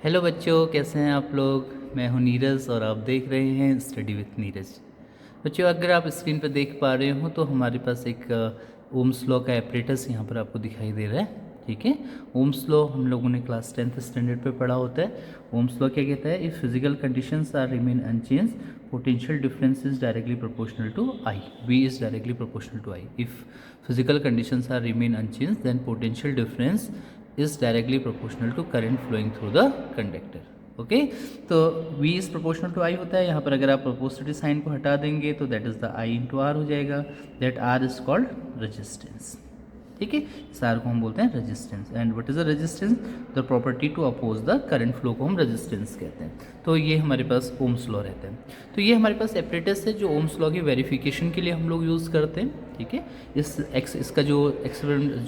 Hello बच्चों, कैसे हैं आप लोग। मैं हूं नीरज और आप देख रहे हैं स्टडी विथ नीरज। बच्चों, अगर आप स्क्रीन पर देख पा रहे हो तो हमारे पास एक ओम्स लॉ का एपरेटस यहाँ पर आपको दिखाई दे रहा है। ठीक है, ओम्स लॉ हम लोगों ने क्लास 10th स्टैंडर्ड पे पढ़ा होता है। ओम्स लॉ क्या कहता है? If physical conditions are remain unchanged, potential difference is directly proportional to I. V is directly proportional to I। If physical conditions are remain unchanged, then potential difference is directly proportional to current flowing through the conductor। Okay, तो V is proportional to I होता है। यहाँ पर अगर आप proportionality sign को हटा देंगे तो that is the I into R हो जाएगा। That R is called resistance. ठीक है, इस R को हम बोलते हैं resistance. And what is the resistance? The property to oppose the current flow को हम रेजिस्टेंस कहते हैं। तो ये हमारे पास ओम्स लॉ रहता है। तो ये हमारे पास एपरेटस है जो ओम्स लॉ की वेरिफिकेशन के लिए हम लोग यूज़ करते हैं। ठीक है, इसका जो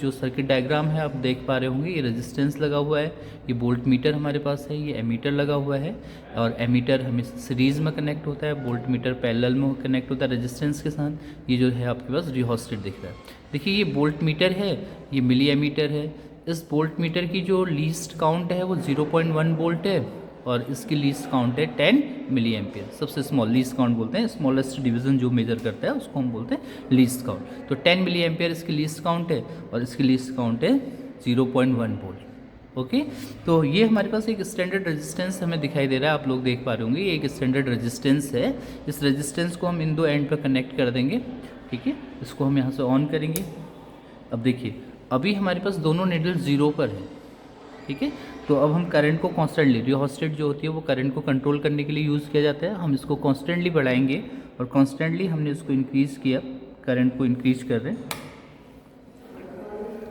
जो सर्किट डायग्राम है आप देख पा रहे होंगे, ये रेजिस्टेंस लगा हुआ है, ये वोल्ट मीटर हमारे पास है, ये एमीटर लगा हुआ है। और एमीटर हमें सीरीज़ में कनेक्ट होता है, वोल्ट मीटर पैरेलल में कनेक्ट होता है रेजिस्टेंस के साथ। ये जो है आपके पास रिहोस्टेट दिख रहा है। देखिए, ये वोल्ट मीटर है, ये मिली एमीटर है। इस वोल्ट मीटर की जो लीस्ट काउंट है वो 0.1 वोल्ट है और इसकी लीस्ट काउंट है 10 मिली एम्पियर। सबसे स्मॉल लीस्ट काउंट बोलते हैं, स्मॉलेस्ट डिवीजन जो मेजर करता है उसको हम बोलते हैं लीस्ट काउंट। तो 10 मिली एम्पियर इसकी लीस्ट काउंट है और इसकी लीस्ट काउंट है 0.1 वोल्ट। ओके, तो ये हमारे पास एक स्टैंडर्ड रेजिस्टेंस हमें दिखाई दे रहा है, आप लोग देख पा रहे होंगे, ये एक स्टैंडर्ड रेजिस्टेंस है। इस रेजिस्टेंस को हम इन दो एंड पर कनेक्ट कर देंगे। ठीक है, इसको हम यहाँ से ऑन करेंगे। अब देखिए, अभी हमारे पास दोनों नीडल जीरो पर है। ठीक है, तो अब हम करंट को कॉन्स्टेंटली, रिहोस्टेट जो होती है वो करंट को कंट्रोल करने के लिए यूज़ किया जाता है। हम इसको कॉन्स्टेंटली बढ़ाएंगे और कॉन्स्टेंटली हमने इसको इंक्रीज़ किया, करंट को इंक्रीज कर रहे हैं।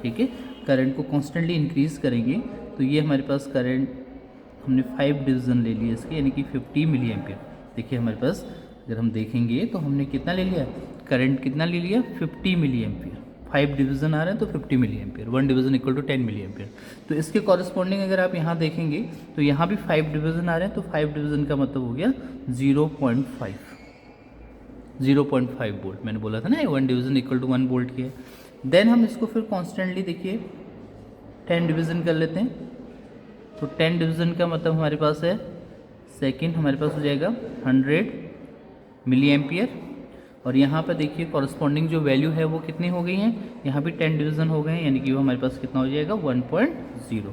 ठीक है, करंट को कॉन्स्टेंटली इंक्रीज़ करेंगे तो ये हमारे पास करंट हमने 5 डिवीज़न ले लिया इसके, यानी कि 50 मिली एम्पियर। देखिए हमारे पास अगर हम देखेंगे तो हमने कितना ले लिया, करंट कितना ले लिया, 50 मिली एम्पियर। 5 डिवीज़न आ रहे हैं तो 50 मिली ampere, 1 division equal to 10 milli ampere. तो इसके कॉरस्पॉन्डिंग अगर आप यहाँ देखेंगे तो यहाँ भी 5 डिवीज़न आ रहे हैं, तो 5 डिवीज़न का मतलब हो गया 0.5 वोल्ट। मैंने बोला था ना 1 डिवीज़न इक्वल टू 1 वोल्ट की है। देन हम इसको फिर कॉन्स्टेंटली देखिए 10 डिवीज़न कर लेते हैं, तो 10 डिवीज़न का मतलब हमारे पास है सेकेंड, हमारे पास हो जाएगा 100 मिली एम्पियर। और यहाँ पर देखिए कॉरस्पॉन्डिंग जो वैल्यू है वो कितनी हो गई हैं, यहाँ भी 10 डिवीज़न हो गए हैं, यानी कि वो हमारे पास कितना हो जाएगा 1.0।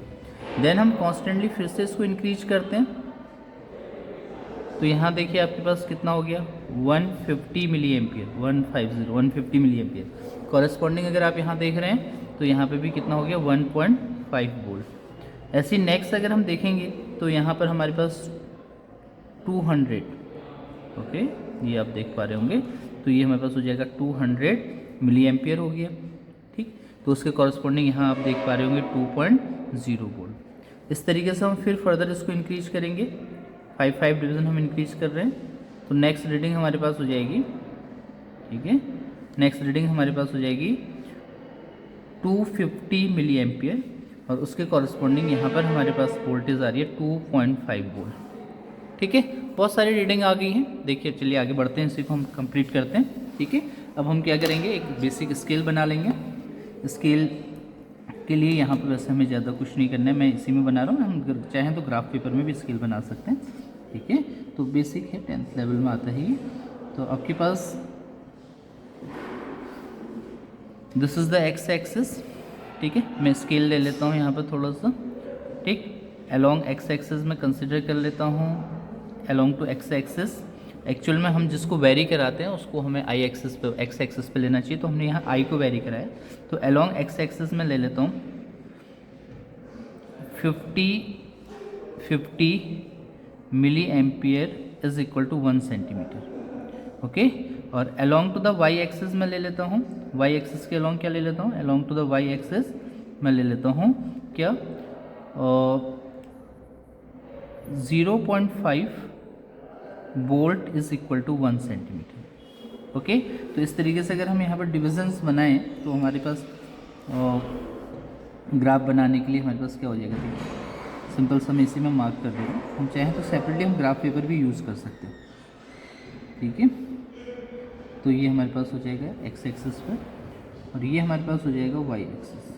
देन हम कॉन्स्टेंटली फिर से इसको इंक्रीज करते हैं, तो यहाँ देखिए आपके पास कितना हो गया 150 milli ampere, 150 milli ampere. Corresponding अगर आप यहाँ देख रहे हैं तो यहाँ पे भी कितना हो गया 1.5 वोल्ट। ऐसी नेक्स्ट अगर हम देखेंगे तो यहाँ पर हमारे पास 200, ओके, ये आप देख पा रहे होंगे, तो ये हमारे पास हो जाएगा 200 मिली एम्पियर हो गया। ठीक, तो उसके कॉरस्पॉन्डिंग यहाँ आप देख पा रहे होंगे 2.0 वोल्ट। इस तरीके से हम फिर फर्दर इसको इंक्रीज करेंगे, 5 डिवीज़न हम इंक्रीज कर रहे हैं, तो नेक्स्ट रीडिंग हमारे पास हो जाएगी, ठीक है, नेक्स्ट रीडिंग हमारे पास हो जाएगी 250 मिली एम्पियर और उसके कॉरस्पॉन्डिंग यहाँ पर हमारे पास वोल्टेज आ रही है 2.5 वोल्ट। ठीक है, बहुत सारी रीडिंग आ गई हैं। देखिए चलिए आगे बढ़ते हैं, इसी को हम कंप्लीट करते हैं। ठीक है, अब हम क्या करेंगे, एक बेसिक स्केल बना लेंगे। स्केल के लिए यहाँ पर वैसे हमें ज़्यादा कुछ नहीं करना है, मैं इसी में बना रहा हूँ, हम चाहें तो ग्राफ पेपर में भी स्केल बना सकते हैं। ठीक है, तो बेसिक है, 10th लेवल में आता है ये। तो आपके पास this is the X axis. ठीक है, मैं स्केल ले लेता हूँ यहाँ पर थोड़ा सा। ठीक, अलोंग एक्स एक्सिस में कंसिडर कर लेता हूँ, along to X axis. Actual में हम जिसको वेरी कराते हैं उसको हमें आई एक्सिस पे, एक्स एक्सिस पे लेना चाहिए, तो हमने यहाँ आई को वेरी कराया, तो अलोंग एक्स एक्सिस में ले लेता हूँ 50 milli ampere is equal to 1 centimetre. Okay, और along to the Y axis में ले लेता हूँ, वाई एक्सिस के अलोंग क्या ले लेता हूँ, along to the Y axis में ले लेता हूँ क्या, 0.5 volt is equal to 1 centimetre. Okay, तो इस तरीके से अगर हम यहाँ पर डिविजन्स बनाएं तो हमारे पास ग्राफ बनाने के लिए हमारे पास क्या हो जाएगा, ठीक, सिंपल सा मैं इसी में मार्क कर दूँगा। हम चाहें तो सेपरेटली हम ग्राफ पेपर भी यूज़ कर सकते हैं। ठीक है, तो ये हमारे पास हो जाएगा एक्स एक्सिस पर और ये हमारे पास हो जाएगा वाई एक्सिस।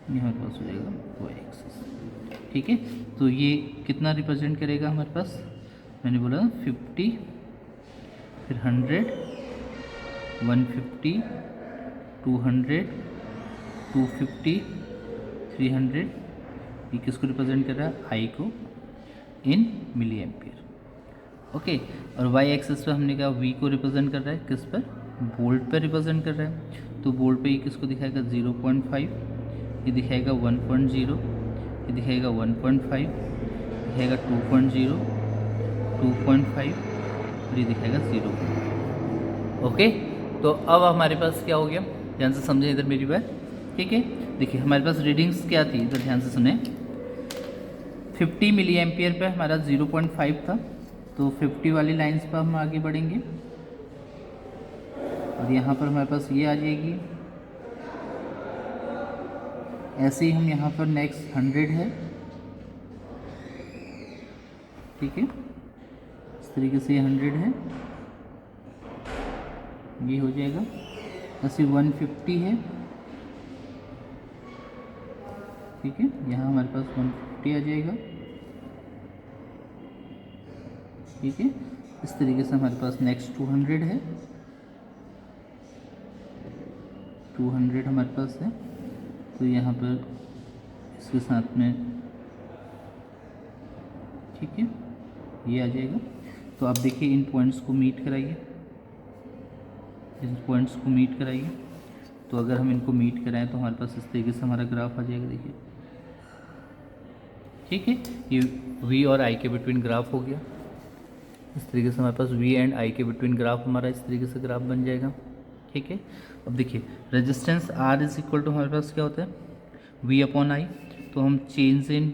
ये हमारे पास हो जाएगा वाई एक्सिस। ठीक है, तो ये कितना रिप्रेजेंट करेगा हमारे पास, मैंने बोला 50, फिर 100, 150, 200, 250, 300। ये किसको रिप्रेजेंट कर रहा है, आई को इन मिली एम्पियर। ओके, और वाई एक्सिस पे हमने कहा वी को रिप्रेजेंट कर रहा है किस पर, वोल्ट पर रिप्रेजेंट कर रहा है। तो वोल्ट पे ये किसको दिखाएगा 0.5, ये दिखाएगा 1.0, ये दिखाएगा 1.5, दिखाएगा 2.0, 2.5 और ये दिखाएगा 0। ओके, तो अब हमारे पास क्या हो गया, ध्यान से समझें इधर मेरी बात। ठीक है, देखिए हमारे पास रीडिंग्स क्या थी, इधर ध्यान से सुने। 50 मिली एम्पियर पे हमारा 0.5 था, तो 50 वाली लाइंस पर हम आगे बढ़ेंगे और यहाँ पर हमारे पास ये आ जाएगी। ऐसे ही हम यहाँ पर नेक्स्ट 100 है। ठीक है, इस तरीके से 100 है, ये हो जाएगा। ऐसे 150 है। ठीक है, यहाँ हमारे पास 150 आ जाएगा। ठीक है, इस तरीके से हमारे पास नेक्स्ट 200 है, 200 हमारे पास है। तो यहाँ पर इसके साथ में, ठीक है, ये आ जाएगा। तो आप देखिए इन पॉइंट्स को मीट कराइए, इन पॉइंट्स को मीट कराइए। तो अगर हम इनको मीट कराएं तो हमारे पास इस तरीके से हमारा ग्राफ आ जाएगा, देखिए। ठीक है, ये वी और आई के बिटवीन ग्राफ हो गया। इस तरीके से हमारे पास वी एंड आई के बिटवीन ग्राफ हमारा इस तरीके से ग्राफ बन जाएगा। ठीक है, अब देखिए resistance R is equal to हमारे पास क्या होता है, वी अपॉन आई। तो हम change in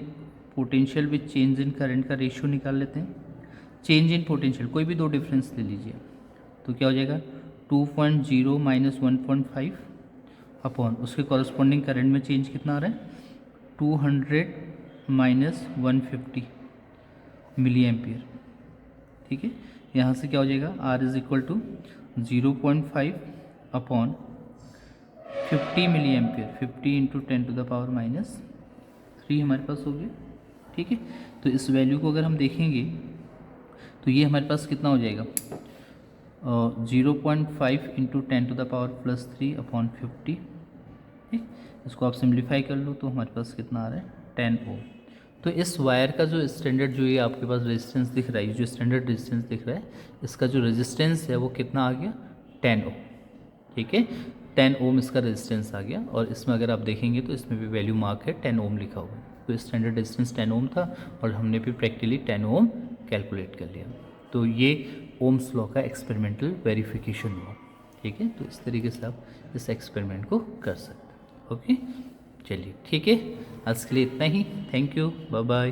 potential with change in current का रेशियो निकाल लेते हैं। चेंज इन पोटेंशियल कोई भी दो डिफरेंस ले लीजिए, तो क्या हो जाएगा 2.0 माइनस 1.5 अपॉन उसके कॉरस्पॉन्डिंग करंट में चेंज कितना आ रहा है 200 माइनस 150 मिली एम्पियर। ठीक है, यहाँ से क्या हो जाएगा R is equal to 0.5 upon 50 milli ampere, 50 into 10 to the power minus 3 हमारे पास हो गया। ठीक है, तो इस वैल्यू को अगर हम देखेंगे तो ये हमारे पास कितना हो जाएगा 0.5 into 10 to the power plus 3 upon 50। ठीक, इसको आप सिंप्लीफाई कर लो तो हमारे पास कितना आ रहा है 10 ओम। तो इस वायर का जो स्टैंडर्ड, जो ये आपके पास रेजिस्टेंस दिख रहा है, जो स्टैंडर्ड रेजिस्टेंस दिख रहा है, इसका जो रेजिस्टेंस है वो कितना आ गया 10 ओम। ठीक है, 10 ओम इसका रेजिस्टेंस आ गया। और इसमें अगर आप देखेंगे तो इसमें भी वैल्यू मार्क है 10 ओम लिखा हुआ है। तो स्टैंडर्ड रेजिस्टेंस 10 ओम था और हमने भी प्रैक्टिकली 10 ओम कैलकुलेट कर लिया। तो ये ओम्स लॉ का एक्सपेरिमेंटल वेरिफिकेशन हुआ। ठीक है, तो इस तरीके से आप इस एक्सपेरिमेंट को कर सकते हैं। ओके, चलिए ठीक है, आज के लिए इतना ही। Thank you, bye bye.